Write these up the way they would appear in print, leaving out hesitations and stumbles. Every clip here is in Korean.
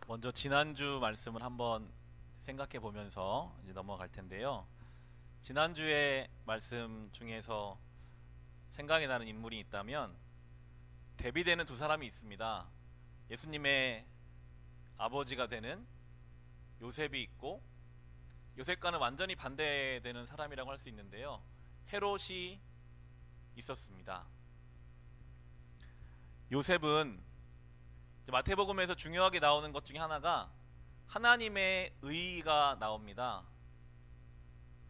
먼저 지난주 말씀을 한번 생각해 보면서 이제 넘어갈 텐데요. 지난주의 말씀 중에서 생각이 나는 인물이 있다면 대비되는 두 사람이 있습니다. 예수님의 아버지가 되는 요셉이 있고, 요셉과는 완전히 반대되는 사람이라고 할 수 있는데요. 헤롯이 있었습니다. 요셉은 마태복음에서 중요하게 나오는 것 중에 하나가 하나님의 의가 나옵니다.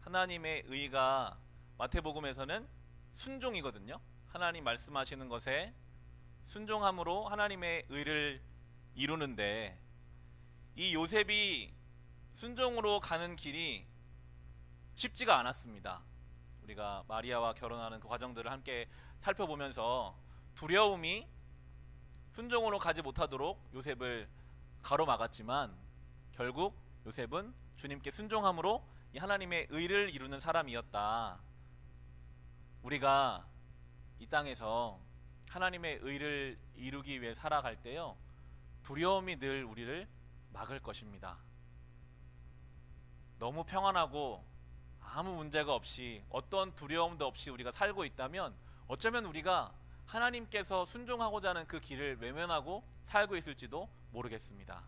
하나님의 의가 마태복음에서는 순종이거든요. 하나님 말씀하시는 것에 순종함으로 하나님의 의를 이루는데, 이 요셉이 순종으로 가는 길이 쉽지가 않았습니다. 우리가 마리아와 결혼하는 그 과정들을 함께 살펴보면서 두려움이 순종으로 가지 못하도록 요셉을 가로막았지만, 결국 요셉은 주님께 순종함으로 이 하나님의 의를 이루는 사람이었다. 우리가 이 땅에서 하나님의 의를 이루기 위해 살아갈 때요, 두려움이 늘 우리를 막을 것입니다. 너무 평안하고 아무 문제가 없이, 어떤 두려움도 없이 우리가 살고 있다면 어쩌면 우리가 하나님께서 순종하고자 하는 그 길을 외면하고 살고 있을지도 모르겠습니다.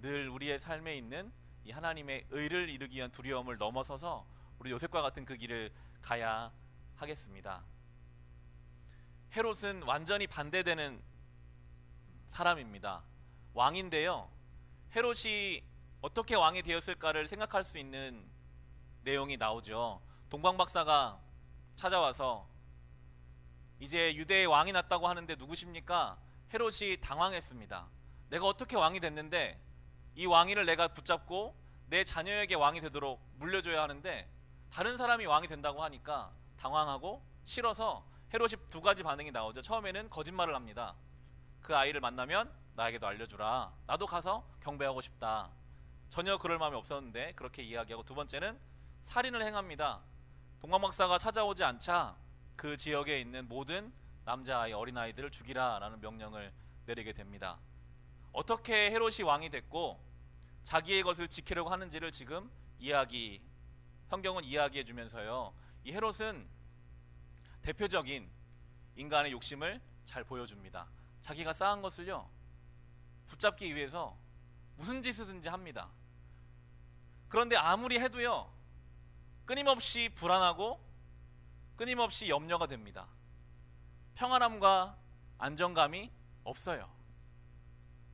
늘 우리의 삶에 있는 이 하나님의 의를 이루기 위한 두려움을 넘어서서 우리 요셉과 같은 그 길을 가야 하겠습니다. 헤롯은 완전히 반대되는 사람입니다. 왕인데요, 헤롯이 어떻게 왕이 되었을까를 생각할 수 있는 내용이 나오죠. 동방박사가 찾아와서 이제 유대의 왕이 났다고 하는데 누구십니까? 헤롯이 당황했습니다. 내가 어떻게 왕이 됐는데 이 왕위를 내가 붙잡고 내 자녀에게 왕이 되도록 물려줘야 하는데 다른 사람이 왕이 된다고 하니까 당황하고 싫어서 헤롯이 두 가지 반응이 나오죠. 처음에는 거짓말을 합니다. 그 아이를 만나면 나에게도 알려주라. 나도 가서 경배하고 싶다. 전혀 그럴 마음이 없었는데 그렇게 이야기하고, 두 번째는 살인을 행합니다. 동방박사가 찾아오지 않자 그 지역에 있는 모든 남자아이, 어린아이들을 죽이라 라는 명령을 내리게 됩니다. 어떻게 헤롯이 왕이 됐고 자기의 것을 지키려고 하는지를 지금 성경은 이야기해 주면서요, 이 헤롯은 대표적인 인간의 욕심을 잘 보여줍니다. 자기가 쌓은 것을요 붙잡기 위해서 무슨 짓이든지 합니다. 그런데 아무리 해도요 끊임없이 불안하고 끊임없이 염려가 됩니다. 평안함과 안정감이 없어요.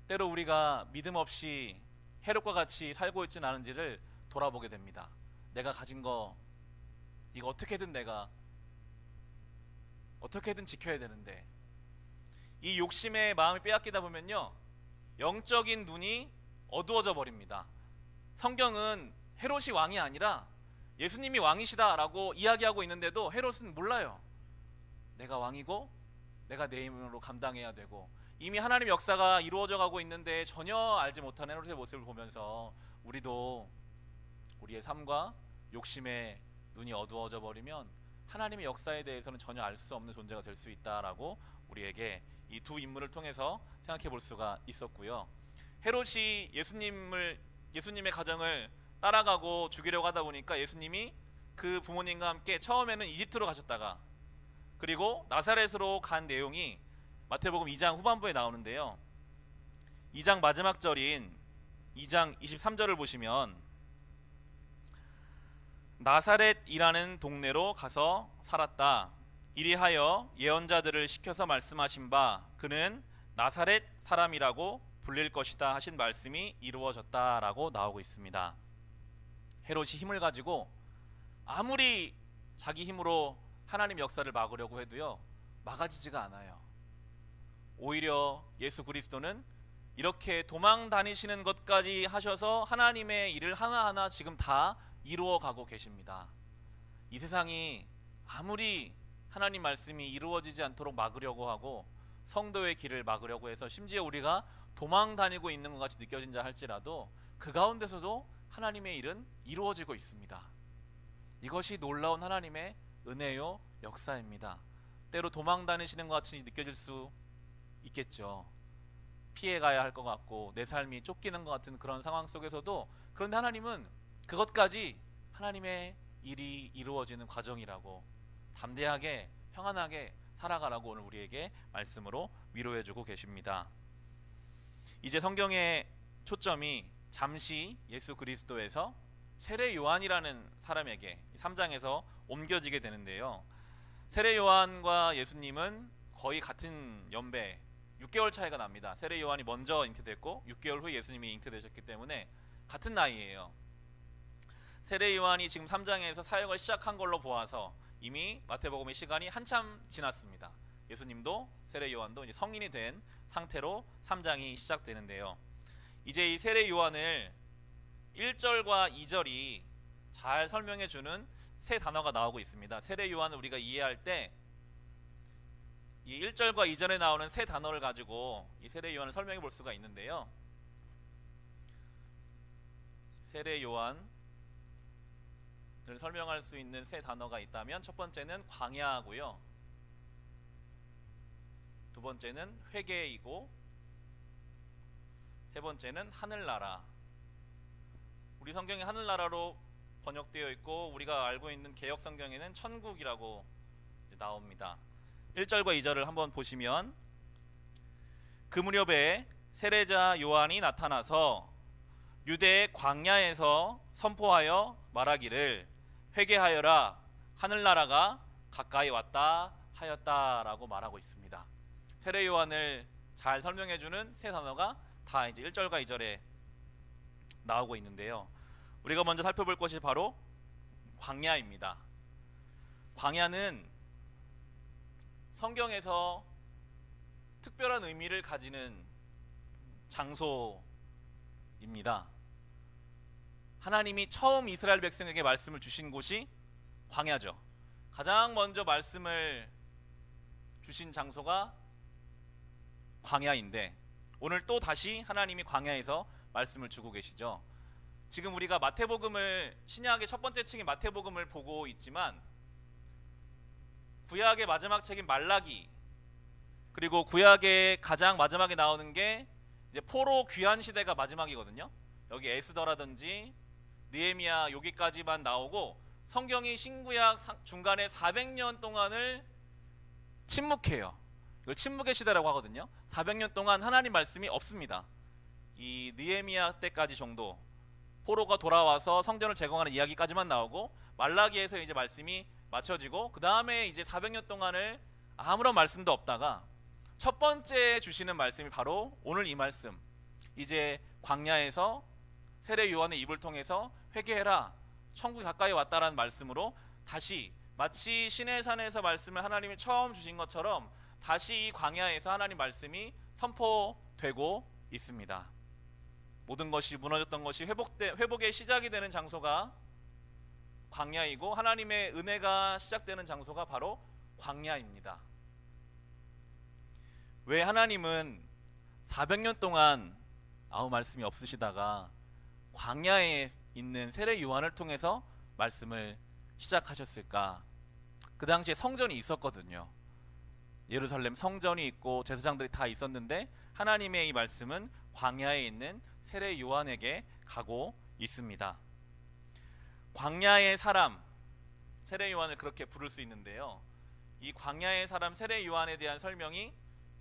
때로 우리가 믿음 없이 헤롯과 같이 살고 있지는 않은지를 돌아보게 됩니다. 내가 가진 거 이거 어떻게든 지켜야 되는데, 이 욕심의 마음이 빼앗기다 보면요 영적인 눈이 어두워져 버립니다. 성경은 헤롯이 왕이 아니라 예수님이 왕이시다라고 이야기하고 있는데도 헤롯은 몰라요. 내가 왕이고 내가 내 힘으로 감당해야 되고, 이미 하나님 역사가 이루어져 가고 있는데 전혀 알지 못하는 헤롯의 모습을 보면서 우리도 우리의 삶과 욕심에 눈이 어두워져 버리면 하나님의 역사에 대해서는 전혀 알 수 없는 존재가 될 수 있다라고 우리에게 이 두 인물을 통해서 생각해 볼 수가 있었고요. 헤롯이 예수님의 가정을 따라가고 죽이려고 하다 보니까 예수님이 그 부모님과 함께 처음에는 이집트로 가셨다가, 그리고 나사렛으로 간 내용이 마태복음 2장 후반부에 나오는데요, 2장 마지막 절인 2장 23절을 보시면 나사렛이라는 동네로 가서 살았다. 이리하여 예언자들을 시켜서 말씀하신 바 그는 나사렛 사람이라고 불릴 것이다 하신 말씀이 이루어졌다라고 나오고 있습니다. 헤롯이 힘을 가지고 아무리 자기 힘으로 하나님 역사를 막으려고 해도요 막아지지가 않아요. 오히려 예수 그리스도는 이렇게 도망 다니시는 것까지 하셔서 하나님의 일을 하나하나 지금 다 이루어 가고 계십니다. 이 세상이 아무리 하나님 말씀이 이루어지지 않도록 막으려고 하고 성도의 길을 막으려고 해서 심지어 우리가 도망 다니고 있는 것 같이 느껴진다 할지라도 그 가운데서도 하나님의 일은 이루어지고 있습니다. 이것이 놀라운 하나님의 은혜요 역사입니다. 때로 도망 다니시는 것 같이 느껴질 수 있겠죠. 피해가야 할 것 같고 내 삶이 쫓기는 것 같은 그런 상황 속에서도, 그런데 하나님은 그것까지 하나님의 일이 이루어지는 과정이라고 담대하게 평안하게 살아가라고 오늘 우리에게 말씀으로 위로해주고 계십니다. 이제 성경의 초점이 잠시 예수 그리스도에서 세례 요한이라는 사람에게 3장에서 옮겨지게 되는데요. 세례 요한과 예수님은 거의 같은 연배, 6개월 차이가 납니다. 세례 요한이 먼저 잉태됐고 6개월 후에 예수님이 잉태되셨기 때문에 같은 나이예요. 세례 요한이 지금 3장에서 사역을 시작한 걸로 보아서 이미 마태복음의 시간이 한참 지났습니다. 예수님도 세례 요한도 이제 성인이 된 상태로 3장이 시작되는데요. 이제 이 세례 요한을 1절과 2절이 잘 설명해 주는 세 단어가 나오고 있습니다. 세례 요한을 우리가 이해할 때 이 1절과 2절에 나오는 세 단어를 가지고 이 세례 요한을 설명해 볼 수가 있는데요. 세례 요한을 설명할 수 있는 세 단어가 있다면 첫 번째는 광야고요. 두 번째는 회개이고 세 번째는 하늘나라. 우리 성경에 하늘나라로 번역되어 있고 우리가 알고 있는 개역 성경에는 천국이라고 나옵니다. 1절과 2절을 한번 보시면, 그 무렵에 세례자 요한이 나타나서 유대의 광야에서 선포하여 말하기를 회개하여라 하늘나라가 가까이 왔다 하였다라고 말하고 있습니다. 세례 요한을 잘 설명해주는 세 단어가 다 이제 1절과 2절에 나오고 있는데요. 우리가 먼저 살펴볼 것이 바로 광야입니다. 광야는 성경에서 특별한 의미를 가지는 장소입니다. 하나님이 처음 이스라엘 백성에게 말씀을 주신 곳이 광야죠. 가장 먼저 말씀을 주신 장소가 광야인데 오늘 또 다시 하나님이 광야에서 말씀을 주고 계시죠. 지금 우리가 마태복음을, 신약의 첫 번째 책인 마태복음을 보고 있지만 구약의 마지막 책인 말라기, 그리고 구약의 가장 마지막에 나오는 게 이제 포로 귀환 시대가 마지막이거든요. 여기 에스더라든지 느헤미야 여기까지만 나오고 성경이 신구약 중간에 400년 동안을 침묵해요. 이걸 침묵의 시대라고 하거든요. 400년 동안 하나님 말씀이 없습니다. 이 느헤미야 때까지 정도 포로가 돌아와서 성전을 재건하는 이야기까지만 나오고 말라기에서 이제 말씀이 맞춰지고 그 다음에 이제 400년 동안을 아무런 말씀도 없다가 첫 번째 주시는 말씀이 바로 오늘 이 말씀, 이제 광야에서 세례 요한의 입을 통해서 회개해라 천국이 가까이 왔다라는 말씀으로 다시 마치 시내산에서 말씀을 하나님이 처음 주신 것처럼 다시 이 광야에서 하나님 말씀이 선포되고 있습니다. 모든 것이 무너졌던 것이 회복의 시작이 되는 장소가 광야이고 하나님의 은혜가 시작되는 장소가 바로 광야입니다. 왜 하나님은 400년 동안 아무 말씀이 없으시다가 광야에 있는 세례 요한을 통해서 말씀을 시작하셨을까? 그 당시에 성전이 있었거든요. 예루살렘 성전이 있고 제사장들이 다 있었는데 하나님의 이 말씀은 광야에 있는 세례 요한에게 가고 있습니다. 광야의 사람, 세례 요한을 그렇게 부를 수 있는데요. 이 광야의 사람 세례 요한에 대한 설명이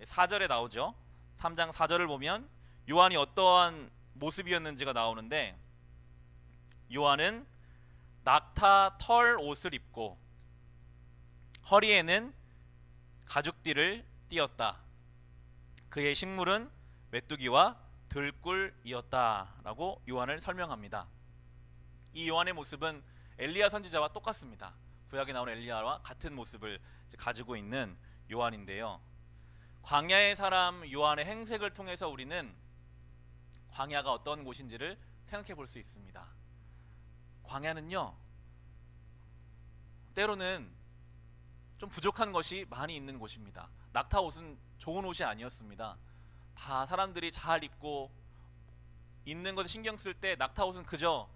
4절에 나오죠. 3장 4절을 보면 요한이 어떠한 모습이었는지가 나오는데, 요한은 낙타 털 옷을 입고 허리에는 가죽띠를 띠었다. 그의 식물은 메뚜기와 들꿀이었다라고 요한을 설명합니다. 이 요한의 모습은 엘리야 선지자와 똑같습니다. 구약에 나오는 엘리야와 같은 모습을 가지고 있는 요한인데요. 광야의 사람 요한의 행색을 통해서 우리는 광야가 어떤 곳인지를 생각해 볼 수 있습니다. 광야는요, 때로는 좀 부족한 것이 많이 있는 곳입니다. 낙타 옷은 좋은 옷이 아니었습니다. 다 사람들이 잘 입고 있는 것에 신경 쓸 때 낙타 옷은 그저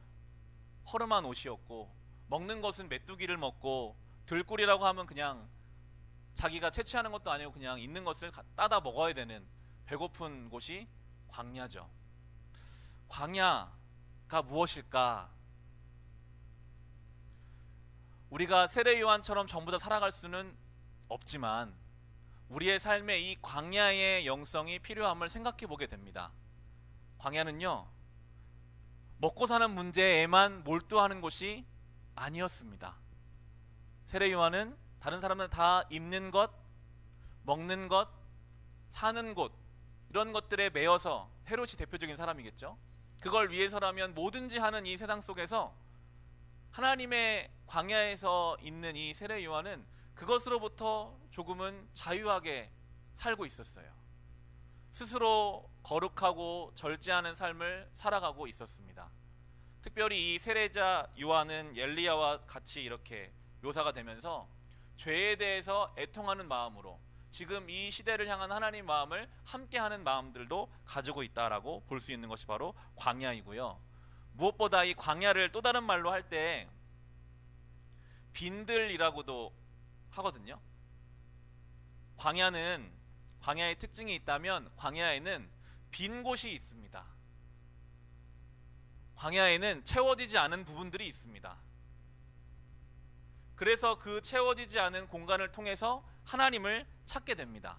허름한 옷이었고, 먹는 것은 메뚜기를 먹고, 들꿀이라고 하면 그냥 자기가 채취하는 것도 아니고 그냥 있는 것을 따다 먹어야 되는 배고픈 곳이 광야죠. 광야가 무엇일까? 우리가 세례 요한처럼 전부 다 살아갈 수는 없지만 우리의 삶에 이 광야의 영성이 필요함을 생각해 보게 됩니다. 광야는요, 먹고 사는 문제에만 몰두하는 곳이 아니었습니다. 세례 요한은 다른 사람은 다 입는 것, 먹는 것, 사는 곳, 이런 것들에 매여서, 헤롯이 대표적인 사람이겠죠. 그걸 위해서라면 뭐든지 하는 이 세상 속에서 하나님의 광야에서 있는 이 세례 요한은 그것으로부터 조금은 자유하게 살고 있었어요. 스스로 거룩하고 절제하는 삶을 살아가고 있었습니다. 특별히 이 세례자 요한은 엘리야와 같이 이렇게 묘사가 되면서 죄에 대해서 애통하는 마음으로 지금 이 시대를 향한 하나님 마음을 함께하는 마음들도 가지고 있다라고 볼 수 있는 것이 바로 광야이고요. 무엇보다 이 광야를 또 다른 말로 할 때 빈들이라고도 하거든요. 광야의 특징이 있다면 광야에는 빈 곳이 있습니다. 광야에는 채워지지 않은 부분들이 있습니다. 그래서 그 채워지지 않은 공간을 통해서 하나님을 찾게 됩니다.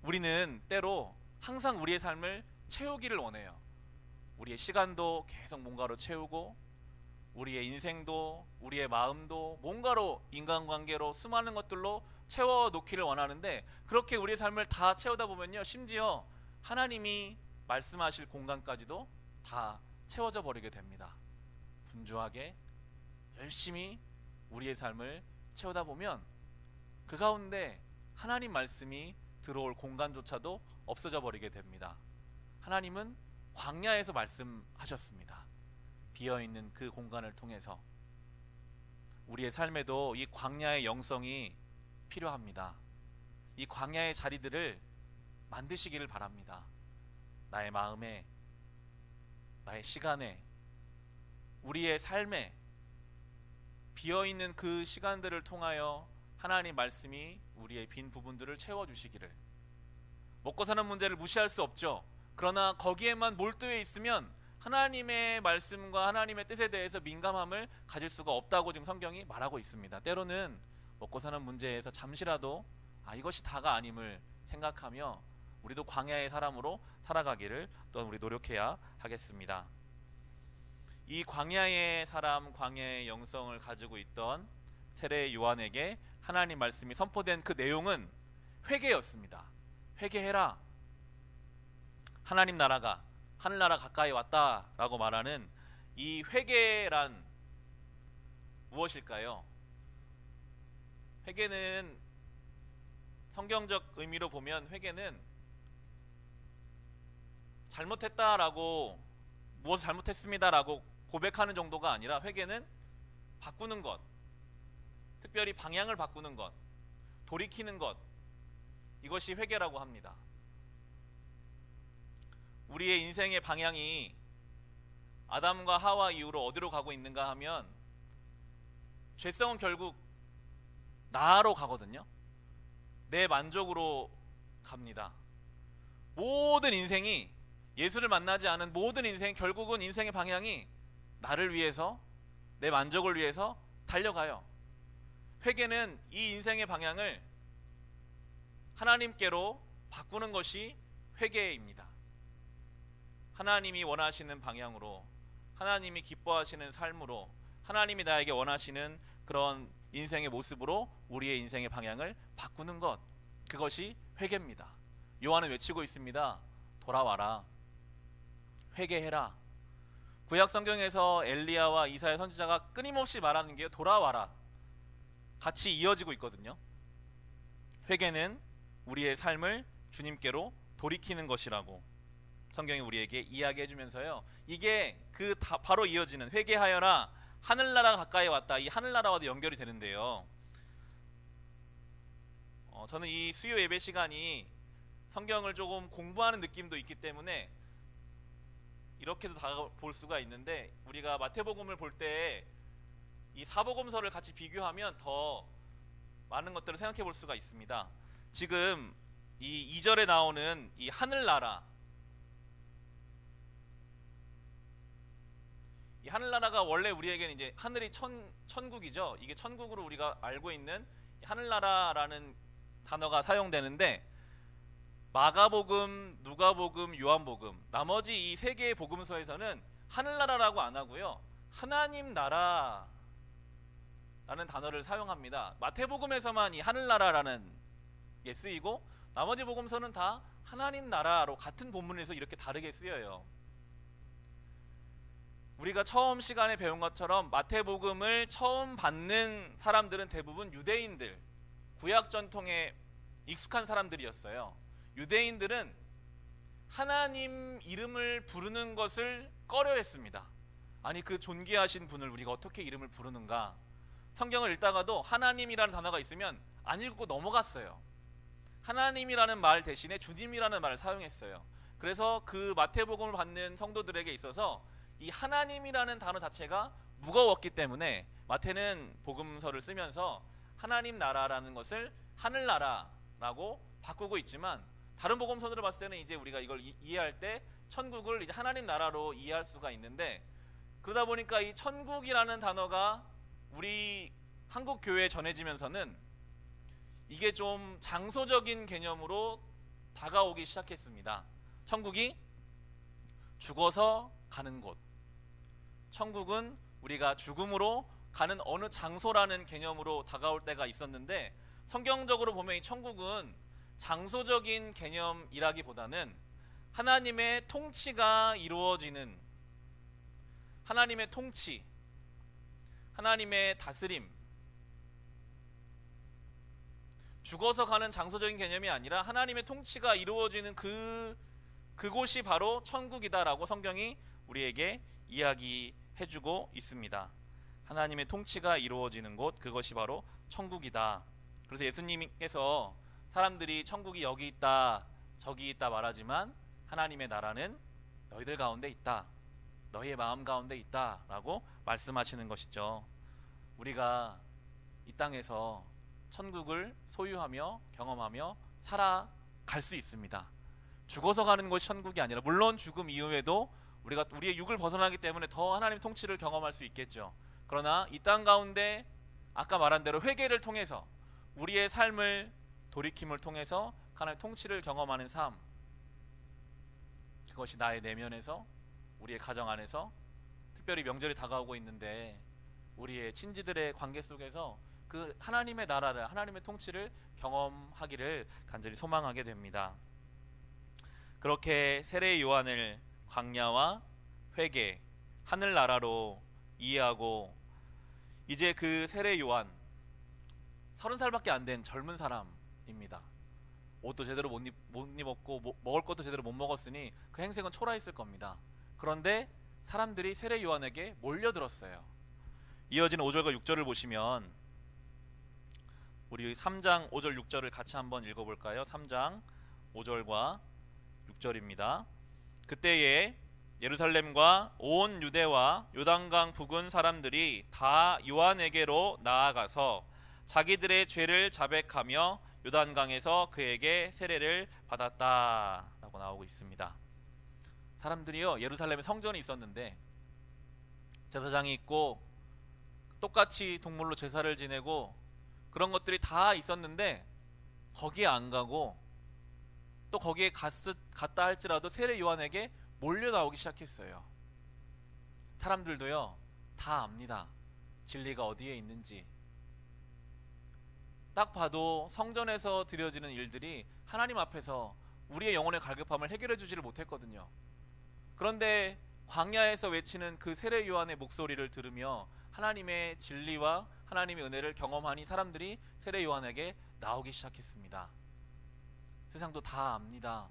우리는 때로 항상 우리의 삶을 채우기를 원해요. 우리의 시간도 계속 뭔가로 채우고, 우리의 인생도, 우리의 마음도 뭔가로, 인간관계로, 수많은 것들로 채워놓기를 원하는데, 그렇게 우리의 삶을 다 채우다 보면요, 심지어 하나님이 말씀하실 공간까지도 다 채워져 버리게 됩니다. 분주하게 열심히 우리의 삶을 채우다 보면 그 가운데 하나님 말씀이 들어올 공간조차도 없어져 버리게 됩니다. 하나님은 광야에서 말씀하셨습니다. 비어있는 그 공간을 통해서. 우리의 삶에도 이 광야의 영성이 필요합니다. 이 광야의 자리들을 만드시기를 바랍니다. 나의 마음에, 나의 시간에, 우리의 삶에 비어있는 그 시간들을 통하여 하나님 말씀이 우리의 빈 부분들을 채워주시기를. 먹고 사는 문제를 무시할 수 없죠. 그러나 거기에만 몰두해 있으면 하나님의 말씀과 하나님의 뜻에 대해서 민감함을 가질 수가 없다고 지금 성경이 말하고 있습니다. 때로는 먹고 사는 문제에서 잠시라도 이것이 다가 아님을 생각하며 우리도 광야의 사람으로 살아가기를 또한 우리 노력해야 하겠습니다. 이 광야의 사람, 광야의 영성을 가지고 있던 세례 요한에게 하나님 말씀이 선포된 그 내용은 회개였습니다. 회개해라. 하나님 나라가, 하늘나라 가까이 왔다라고 말하는 이 회개란 무엇일까요? 회개는 성경적 의미로 보면 회개는 잘못했다라고, 무엇을 잘못했습니다라고 고백하는 정도가 아니라 회개는 바꾸는 것, 특별히 방향을 바꾸는 것, 돌이키는 것, 이것이 회개라고 합니다. 우리의 인생의 방향이 아담과 하와 이후로 어디로 가고 있는가 하면 죄성은 결국 나로 가거든요. 내 만족으로 갑니다. 모든 인생이, 예수를 만나지 않은 모든 인생, 결국은 인생의 방향이 나를 위해서, 내 만족을 위해서 달려가요. 회개는 이 인생의 방향을 하나님께로 바꾸는 것이 회개입니다. 하나님이 원하시는 방향으로, 하나님이 기뻐하시는 삶으로, 하나님이 나에게 원하시는 그런 인생의 모습으로 우리의 인생의 방향을 바꾸는 것, 그것이 회개입니다. 요한은 외치고 있습니다. 돌아와라. 회개해라. 구약 성경에서 엘리야와 이사야 선지자가 끊임없이 말하는 게 돌아와라, 같이 이어지고 있거든요. 회개는 우리의 삶을 주님께로 돌이키는 것이라고 성경이 우리에게 이야기해 주면서요, 이게 바로 이어지는 회개하여라, 하늘나라가 가까이 왔다, 이 하늘나라와도 연결이 되는데요. 저는 이 수요 예배 시간이 성경을 조금 공부하는 느낌도 있기 때문에 이렇게도 다가볼 수가 있는데, 우리가 마태복음을 볼 때 이 사복음서를 같이 비교하면 더 많은 것들을 생각해 볼 수가 있습니다. 지금 이 2절에 나오는 이 하늘나라, 이 하늘나라가 원래 우리에게는 이제 하늘이 천국이죠. 이게 천국으로 우리가 알고 있는 이 하늘나라라는 단어가 사용되는데, 마가복음, 누가복음, 요한복음, 나머지 이 세 개의 복음서에서는 하늘나라라고 안 하고요, 하나님 나라라는 단어를 사용합니다. 마태복음에서만 이 하늘나라라는 게 쓰이고, 나머지 복음서는 다 하나님 나라로 같은 본문에서 이렇게 다르게 쓰여요. 우리가 처음 시간에 배운 것처럼 마태복음을 처음 받는 사람들은 대부분 유대인들, 구약 전통에 익숙한 사람들이었어요. 유대인들은 하나님 이름을 부르는 것을 꺼려했습니다. 아니, 그 존귀하신 분을 우리가 어떻게 이름을 부르는가? 성경을 읽다가도 하나님이라는 단어가 있으면 안 읽고 넘어갔어요. 하나님이라는 말 대신에 주님이라는 말을 사용했어요. 그래서 그 마태복음을 받는 성도들에게 있어서 이 하나님이라는 단어 자체가 무거웠기 때문에 마태는 복음서를 쓰면서 하나님 나라라는 것을 하늘나라라고 바꾸고 있지만, 다른 복음서들을 봤을 때는 이제 우리가 이걸 이해할 때 천국을 이제 하나님 나라로 이해할 수가 있는데, 그러다 보니까 이 천국이라는 단어가 우리 한국 교회에 전해지면서는 이게 좀 장소적인 개념으로 다가오기 시작했습니다. 천국이 죽어서 가는 곳, 천국은 우리가 죽음으로 가는 어느 장소라는 개념으로 다가올 때가 있었는데, 성경적으로 보면 이 천국은 장소적인 개념이라기보다는 하나님의 통치가 이루어지는, 하나님의 통치, 하나님의 다스림, 죽어서 가는 장소적인 개념이 아니라 하나님의 통치가 이루어지는 그곳이 바로 천국이다라고 성경이 우리에게 이야기해주고 있습니다. 하나님의 통치가 이루어지는 곳, 그것이 바로 천국이다. 그래서 예수님께서 사람들이 천국이 여기 있다 저기 있다 말하지만 하나님의 나라는 너희들 가운데 있다, 너희의 마음 가운데 있다 라고 말씀하시는 것이죠. 우리가 이 땅에서 천국을 소유하며 경험하며 살아갈 수 있습니다. 죽어서 가는 것이 천국이 아니라, 물론 죽음 이후에도 우리가 우리의 육을 벗어나기 때문에 더 하나님의 통치를 경험할 수 있겠죠. 그러나 이 땅 가운데 아까 말한 대로 회개를 통해서 우리의 삶을 돌이킴을 통해서 하나님의 통치를 경험하는 삶, 그것이 나의 내면에서, 우리의 가정 안에서, 특별히 명절이 다가오고 있는데 우리의 친지들의 관계 속에서 그 하나님의 나라를, 하나님의 통치를 경험하기를 간절히 소망하게 됩니다. 그렇게 세례 요한을 광야와 회개, 하늘나라로 이해하고, 이제 그 세례 요한 30살밖에 안 된 젊은 사람입니다. 옷도 제대로 못 입었고 먹을 것도 제대로 못 먹었으니 그 행색은 초라했을 겁니다. 그런데 사람들이 세례 요한에게 몰려들었어요. 이어지는 5절과 6절을 보시면, 우리 3장 5절 6절을 같이 한번 읽어볼까요? 3장 5절과 6절입니다. 그때에 예루살렘과 온 유대와 요단강 부근 사람들이 다 요한에게로 나아가서 자기들의 죄를 자백하며 요단강에서 그에게 세례를 받았다 라고 나오고 있습니다. 사람들이요, 예루살렘에 성전이 있었는데 제사장이 있고 똑같이 동물로 제사를 지내고 그런 것들이 다 있었는데 거기에 안 가고, 또 거기에 갔다 할지라도 세례 요한에게 몰려 나오기 시작했어요. 사람들도요 다 압니다. 진리가 어디에 있는지. 딱 봐도 성전에서 드려지는 일들이 하나님 앞에서 우리의 영혼의 갈급함을 해결해 주지를 못했거든요. 그런데 광야에서 외치는 그 세례 요한의 목소리를 들으며 하나님의 진리와 하나님의 은혜를 경험하니 사람들이 세례 요한에게 나오기 시작했습니다. 세상도 다 압니다.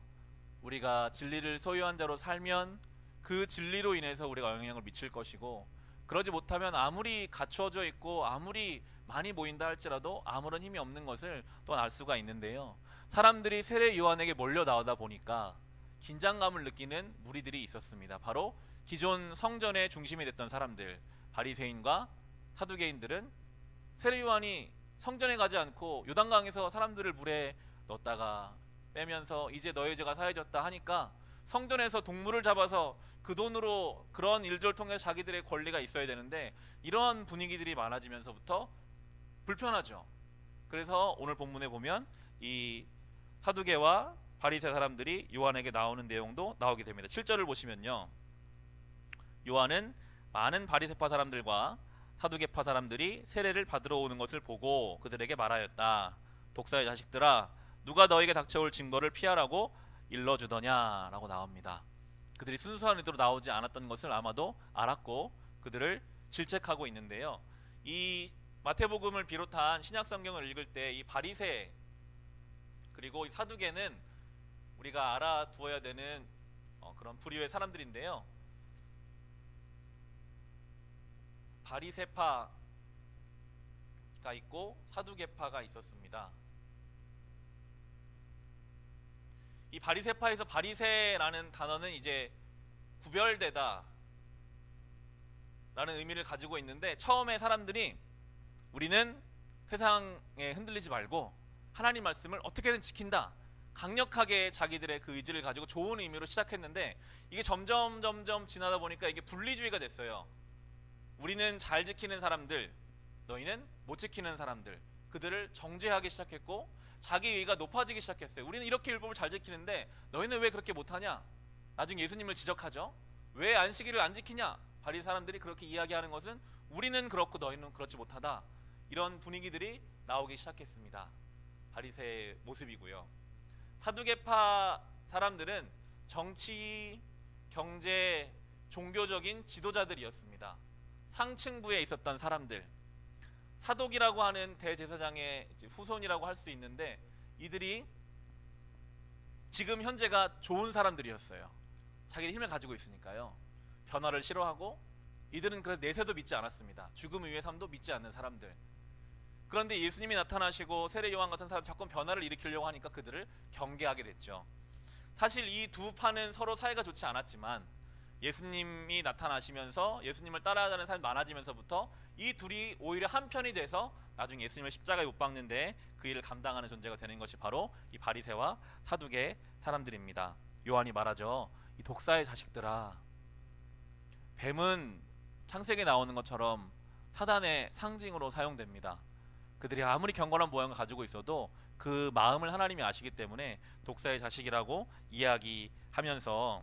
우리가 진리를 소유한 자로 살면 그 진리로 인해서 우리가 영향을 미칠 것이고, 그러지 못하면 아무리 갖추어져 있고 아무리 많이 모인다 할지라도 아무런 힘이 없는 것을 또한 알 수가 있는데요. 사람들이 세례 요한에게 몰려 나오다 보니까 긴장감을 느끼는 무리들이 있었습니다. 바로 기존 성전의 중심이 됐던 사람들, 바리새인과 사두개인들은 세례 요한이 성전에 가지 않고 요단강에서 사람들을 물에 넣었다가 빼면서 이제 너희 죄가 사해졌다 하니까 성전에서 동물을 잡아서 그 돈으로 그런 일들을 통해 자기들의 권리가 있어야 되는데 이런 분위기들이 많아지면서부터 불편하죠. 그래서 오늘 본문에 보면 이 사두개와 바리새 사람들이 요한에게 나오는 내용도 나오게 됩니다. 7절을 보시면요, 요한은 많은 바리새파 사람들과 사두개파 사람들이 세례를 받으러 오는 것을 보고 그들에게 말하였다. 독사의 자식들아, 누가 너에게 닥쳐올 징벌을 피하라고 일러주더냐 라고 나옵니다. 그들이 순수한 의도로 나오지 않았던 것을 아마도 알았고 그들을 질책하고 있는데요, 이 마태복음을 비롯한 신약 성경을 읽을 때 이 바리새 그리고 이 사두개는 우리가 알아두어야 되는 그런 부류의 사람들인데요, 바리새파가 있고 사두개파가 있었습니다. 이 바리새파에서 바리새라는 단어는 이제 구별되다 라는 의미를 가지고 있는데, 처음에 사람들이 우리는 세상에 흔들리지 말고 하나님 말씀을 어떻게든 지킨다, 강력하게 자기들의 그 의지를 가지고 좋은 의미로 시작했는데 이게 점점 지나다 보니까 이게 분리주의가 됐어요. 우리는 잘 지키는 사람들, 너희는 못 지키는 사람들, 그들을 정죄하기 시작했고 자기 의가 높아지기 시작했어요. 우리는 이렇게 율법을 잘 지키는데 너희는 왜 그렇게 못하냐? 나중에 예수님을 지적하죠. 왜 안식일을 안 지키냐? 바리 사람들이 그렇게 이야기하는 것은 우리는 그렇고 너희는 그렇지 못하다, 이런 분위기들이 나오기 시작했습니다. 바리새의 모습이고요. 사두개파 사람들은 정치, 경제, 종교적인 지도자들이었습니다. 상층부에 있었던 사람들, 사독이라고 하는 대제사장의 후손이라고 할 수 있는데 이들이 지금 현재가 좋은 사람들이었어요. 자기의 힘을 가지고 있으니까요. 변화를 싫어하고 이들은 그래서 내세도 믿지 않았습니다. 죽음 이후의 삶도 믿지 않는 사람들. 그런데 예수님이 나타나시고 세례 요한 같은 사람 자꾸 변화를 일으키려고 하니까 그들을 경계하게 됐죠. 사실 이 두 파는 서로 사이가 좋지 않았지만 예수님이 나타나시면서 예수님을 따라가는 사람이 많아지면서부터 이 둘이 오히려 한편이 돼서 나중에 예수님을 십자가에 못 박는데 그 일을 감당하는 존재가 되는 것이 바로 이 바리새와 사두개 사람들입니다. 요한이 말하죠. 이 독사의 자식들아, 뱀은 창세기에 나오는 것처럼 사단의 상징으로 사용됩니다. 그들이 아무리 경건한 모양을 가지고 있어도 그 마음을 하나님이 아시기 때문에 독사의 자식이라고 이야기하면서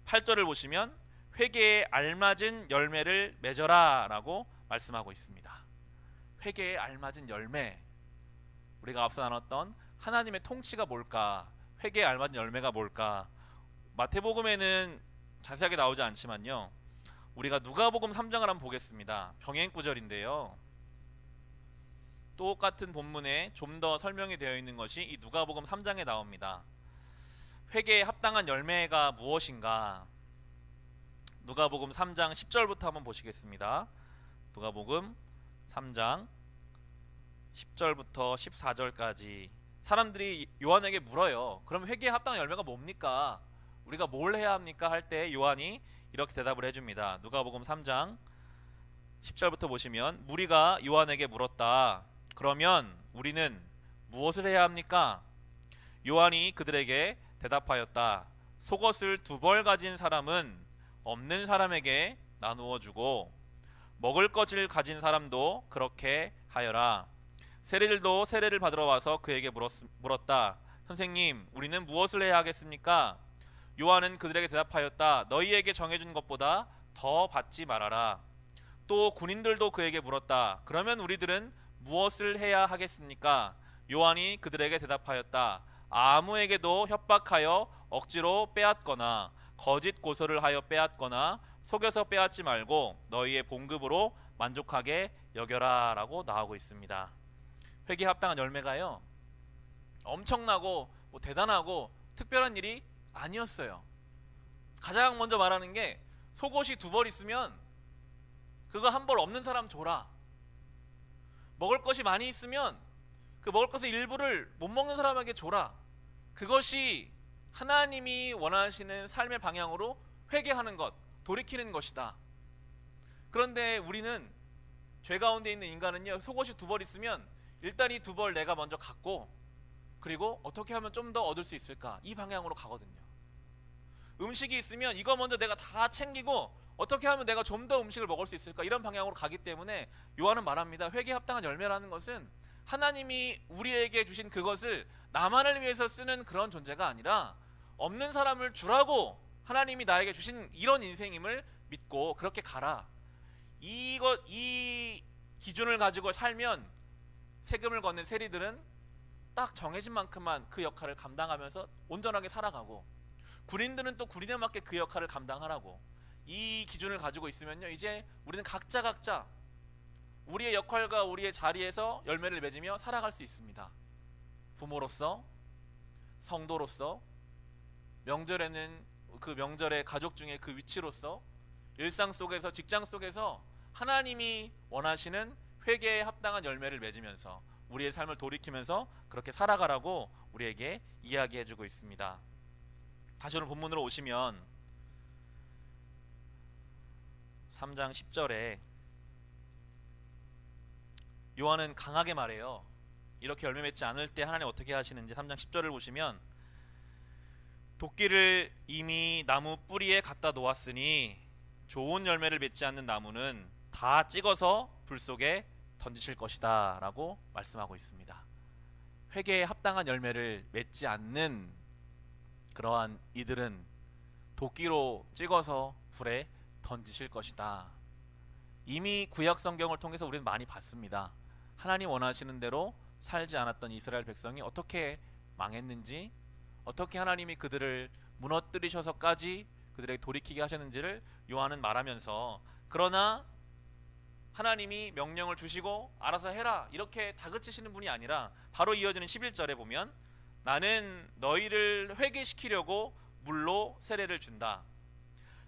8절을 보시면 회개에 알맞은 열매를 맺어라 라고 말씀하고 있습니다. 회개에 알맞은 열매, 우리가 앞서 나눴던 하나님의 통치가 뭘까, 회개에 알맞은 열매가 뭘까, 마태복음에는 자세하게 나오지 않지만요, 우리가 누가복음 3장을 한번 보겠습니다. 병행 구절인데요, 똑같은 본문에 좀 더 설명이 되어 있는 것이 이 누가복음 3장에 나옵니다. 회개에 합당한 열매가 무엇인가? 누가복음 3장 10절부터 한번 보시겠습니다. 누가복음 3장 10절부터 14절까지 사람들이 요한에게 물어요. 그럼 회개에 합당한 열매가 뭡니까? 우리가 뭘 해야 합니까? 할 때 요한이 이렇게 대답을 해줍니다. 누가복음 3장 10절부터 보시면 무리가 요한에게 물었다. 그러면 우리는 무엇을 해야 합니까? 요한이 그들에게 대답하였다. 속옷을 2벌 가진 사람은 없는 사람에게 나누어 주고 먹을 것을 가진 사람도 그렇게 하여라. 세리들도 세례를 받으러 와서 그에게 물었다. 선생님, 우리는 무엇을 해야 하겠습니까? 요한은 그들에게 대답하였다. 너희에게 정해준 것보다 더 받지 말아라. 또 군인들도 그에게 물었다. 그러면 우리들은 무엇을 해야 하겠습니까? 요한이 그들에게 대답하였다. 아무에게도 협박하여 억지로 빼앗거나 거짓 고소를 하여 빼앗거나 속여서 빼앗지 말고 너희의 봉급으로 만족하게 여겨라 라고 나오고 있습니다. 회개에 합당한 열매가요, 엄청나고 대단하고 특별한 일이 아니었어요. 가장 먼저 말하는 게 속옷이 2벌 있으면 그거 1벌 없는 사람 줘라. 먹을 것이 많이 있으면 그 먹을 것의 일부를 못 먹는 사람에게 줘라. 그것이 하나님이 원하시는 삶의 방향으로 회개하는 것, 돌이키는 것이다. 그런데 우리는, 죄 가운데 있는 인간은요, 속옷이 2벌 있으면 일단 이 2벌 내가 먼저 갖고 그리고 어떻게 하면 좀 더 얻을 수 있을까? 이 방향으로 가거든요. 음식이 있으면 이거 먼저 내가 다 챙기고 어떻게 하면 내가 좀 더 음식을 먹을 수 있을까? 이런 방향으로 가기 때문에 요한은 말합니다. 회개에 합당한 열매라는 것은 하나님이 우리에게 주신 그것을 나만을 위해서 쓰는 그런 존재가 아니라 없는 사람을 주라고 하나님이 나에게 주신 이런 인생임을 믿고 그렇게 가라. 이 기준을 가지고 살면 세금을 걷는 세리들은 딱 정해진 만큼만 그 역할을 감당하면서 온전하게 살아가고, 군인들은 또 군인에 맞게 그 역할을 감당하라고, 이 기준을 가지고 있으면요, 이제 우리는 각자 우리의 역할과 우리의 자리에서 열매를 맺으며 살아갈 수 있습니다. 부모로서, 성도로서, 명절에는 그 명절의 가족 중에 그 위치로서, 일상 속에서, 직장 속에서 하나님이 원하시는 회개에 합당한 열매를 맺으면서 우리의 삶을 돌이키면서 그렇게 살아가라고 우리에게 이야기해주고 있습니다. 다시 오늘 본문으로 오시면 3장 10절에 요한은 강하게 말해요. 이렇게 열매 맺지 않을 때 하나님 어떻게 하시는지 3장 10절을 보시면, 도끼를 이미 나무 뿌리에 갖다 놓았으니 좋은 열매를 맺지 않는 나무는 다 찍어서 불 속에 던지실 것이다 라고 말씀하고 있습니다. 회개에 합당한 열매를 맺지 않는 그러한 이들은 도끼로 찍어서 불에 던지실 것이다. 이미 구약 성경을 통해서 우리는 많이 봤습니다. 하나님 원하시는 대로 살지 않았던 이스라엘 백성이 어떻게 망했는지, 어떻게 하나님이 그들을 무너뜨리셔서까지 그들에게 돌이키게 하셨는지를 요한은 말하면서, 그러나 하나님이 명령을 주시고 알아서 해라 이렇게 다그치시는 분이 아니라 바로 이어지는 11절에 보면, 나는 너희를 회개시키려고 물로 세례를 준다.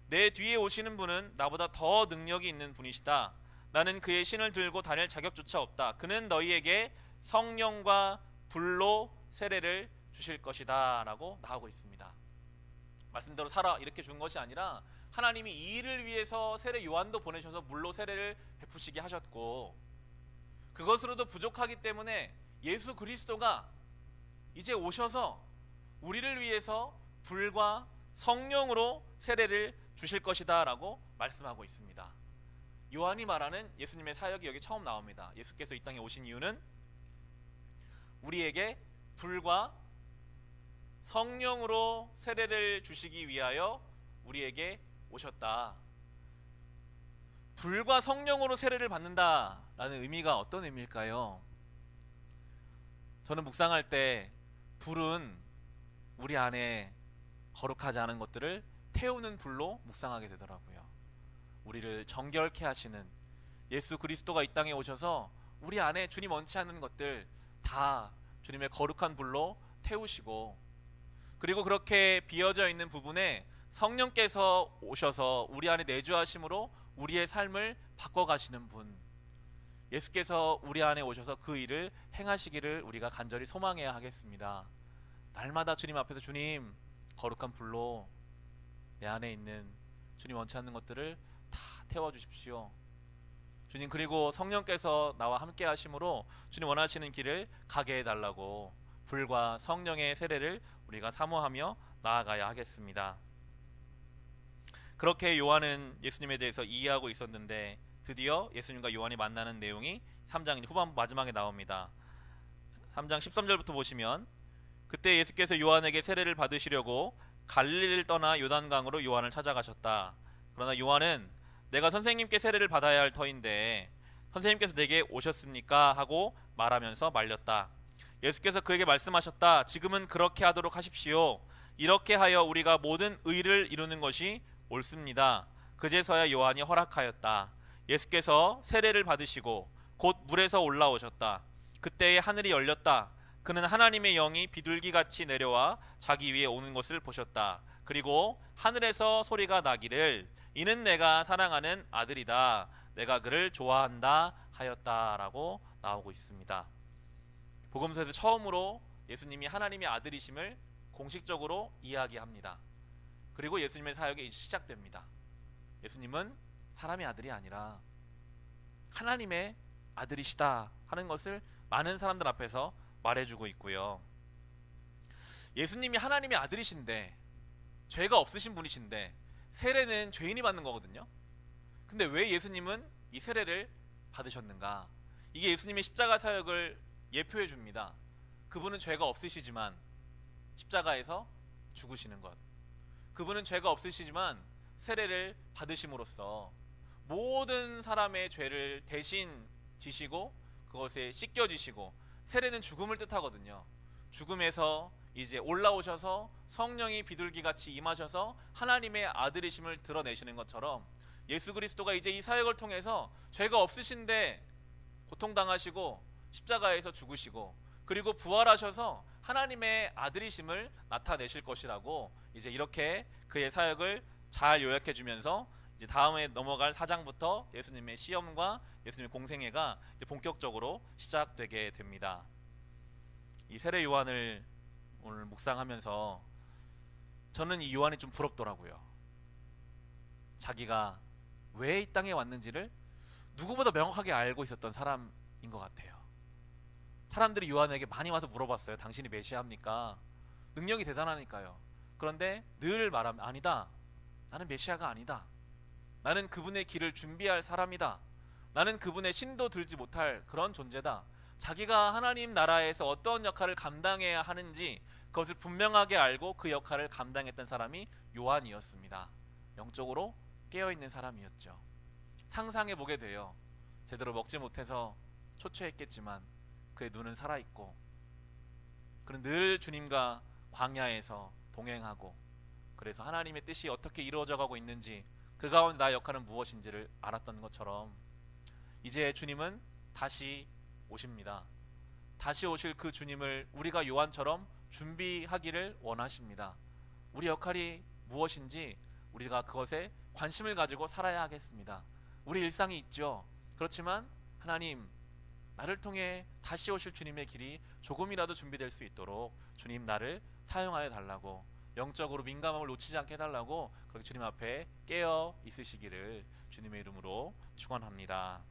내 뒤에 오시는 분은 나보다 더 능력이 있는 분이시다. 나는 그의 신을 들고 다닐 자격조차 없다. 그는 너희에게 성령과 불로 세례를 주실 것이다 라고 나오고 있습니다. 말씀대로 살아 이렇게 준 것이 아니라 하나님이 이 일을 위해서 세례 요한도 보내셔서 물로 세례를 베푸시게 하셨고, 그것으로도 부족하기 때문에 예수 그리스도가 이제 오셔서 우리를 위해서 불과 성령으로 세례를 주실 것이다 라고 말씀하고 있습니다. 요한이 말하는 예수님의 사역이 여기 처음 나옵니다. 예수께서 이 땅에 오신 이유는 우리에게 불과 성령으로 세례를 주시기 위하여 우리에게 오셨다. 불과 성령으로 세례를 받는다라는 의미가 어떤 의미일까요? 저는 묵상할 때 불은 우리 안에 거룩하지 않은 것들을 태우는 불로 묵상하게 되더라고요. 우리를 정결케 하시는 예수 그리스도가 이 땅에 오셔서 우리 안에 주님 원치 않는 것들 다 주님의 거룩한 불로 태우시고, 그리고 그렇게 비어져 있는 부분에 성령께서 오셔서 우리 안에 내주하심으로 우리의 삶을 바꿔가시는 분, 예수께서 우리 안에 오셔서 그 일을 행하시기를 우리가 간절히 소망해야 하겠습니다. 날마다 주님 앞에서, 주님 거룩한 불로 내 안에 있는 주님 원치 않는 것들을 다 태워주십시오. 주님, 그리고 성령께서 나와 함께 하심으로 주님 원하시는 길을 가게 해달라고 불과 성령의 세례를 우리가 사모하며 나아가야 하겠습니다. 그렇게 요한은 예수님에 대해서 이해하고 있었는데, 드디어 예수님과 요한이 만나는 내용이 3장 후반 마지막에 나옵니다. 3장 13절부터 보시면, 그때 예수께서 요한에게 세례를 받으시려고 갈릴리를 떠나 요단강으로 요한을 찾아가셨다. 그러나 요한은 내가 선생님께 세례를 받아야 할 터인데 선생님께서 내게 오셨습니까? 하고 말하면서 말렸다. 예수께서 그에게 말씀하셨다. 지금은 그렇게 하도록 하십시오. 이렇게 하여 우리가 모든 의를 이루는 것이 옳습니다. 그제서야 요한이 허락하였다. 예수께서 세례를 받으시고 곧 물에서 올라오셨다. 그때에 하늘이 열렸다. 그는 하나님의 영이 비둘기같이 내려와 자기 위에 오는 것을 보셨다. 그리고 하늘에서 소리가 나기를, 이는 내가 사랑하는 아들이다. 내가 그를 좋아한다 하였다라고 나오고 있습니다. 복음서에서 처음으로 예수님이 하나님의 아들이심을 공식적으로 이야기합니다. 그리고 예수님의 사역이 시작됩니다. 예수님은 사람의 아들이 아니라 하나님의 아들이시다 하는 것을 많은 사람들 앞에서 말해주고 있고요. 예수님이 하나님의 아들이신데 죄가 없으신 분이신데 세례는 죄인이 받는 거거든요. 근데 왜 예수님은 이 세례를 받으셨는가? 이게 예수님의 십자가 사역을 예표해 줍니다. 그분은 죄가 없으시지만 십자가에서 죽으시는 것. 그분은 죄가 없으시지만 세례를 받으심으로써 모든 사람의 죄를 대신 지시고 그것에 씻겨지시고, 세례는 죽음을 뜻하거든요. 죽음에서 이제 올라오셔서 성령이 비둘기같이 임하셔서 하나님의 아들이심을 드러내시는 것처럼 예수 그리스도가 이제 이 사역을 통해서 죄가 없으신데 고통당하시고 십자가에서 죽으시고 그리고 부활하셔서 하나님의 아들이심을 나타내실 것이라고, 이제 이렇게 그의 사역을 잘 요약해 주면서 이제 다음에 넘어갈 4장부터 예수님의 시험과 예수님의 공생애가 이제 본격적으로 시작되게 됩니다. 이 세례 요한을 오늘 묵상하면서 저는 이 요한이 좀 부럽더라고요. 자기가 왜 이 땅에 왔는지를 누구보다 명확하게 알고 있었던 사람인 것 같아요. 사람들이 요한에게 많이 와서 물어봤어요. 당신이 메시아입니까? 능력이 대단하니까요. 그런데 늘 말하면 아니다. 나는 메시아가 아니다. 나는 그분의 길을 준비할 사람이다. 나는 그분의 신도 들지 못할 그런 존재다. 자기가 하나님 나라에서 어떤 역할을 감당해야 하는지 그것을 분명하게 알고 그 역할을 감당했던 사람이 요한이었습니다. 영적으로 깨어있는 사람이었죠. 상상해 보게 돼요. 제대로 먹지 못해서 초췌했겠지만 그의 눈은 살아있고, 그는 늘 주님과 광야에서 동행하고, 그래서 하나님의 뜻이 어떻게 이루어져 가고 있는지, 그 가운데 나의 역할은 무엇인지를 알았던 것처럼 이제 주님은 다시 오십니다. 다시 오실 그 주님을 우리가 요한처럼 준비하기를 원하십니다. 우리 역할이 무엇인지 우리가 그것에 관심을 가지고 살아야 하겠습니다. 우리 일상이 있죠. 그렇지만 하나님, 나를 통해 다시 오실 주님의 길이 조금이라도 준비될 수 있도록 주님 나를 사용하여 달라고, 영적으로 민감함을 놓치지 않게 해달라고 그렇게 주님 앞에 깨어 있으시기를 주님의 이름으로 축원합니다.